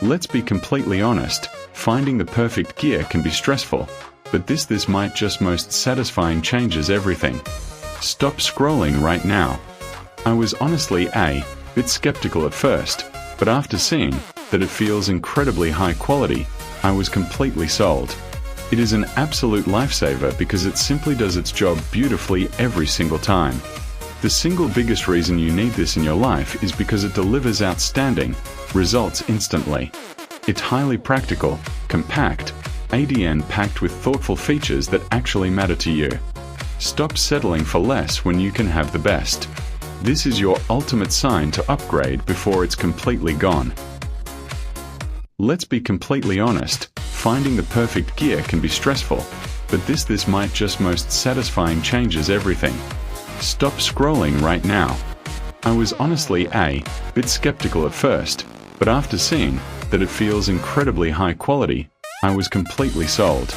Let's be completely honest, finding the perfect gear can be stressful, but this might just most satisfying changes everything. Stop scrolling right now. I was honestly a bit skeptical at first, but after seeing that it feels incredibly high quality, I was completely sold. It is an absolute lifesaver because it simply does its job beautifully every single time. The single biggest reason you need this in your life is because it delivers outstanding results instantly. It's highly practical, compact, ADN packed with thoughtful features that actually matter to you. Stop settling for less when you can have the best. This is your ultimate sign to upgrade before it's completely gone. Let's be completely honest, finding the perfect gear can be stressful, but this might just most satisfying changes everything. Stop scrolling right now. I was honestly a bit skeptical at first, but after seeing that it feels incredibly high quality, I was completely sold.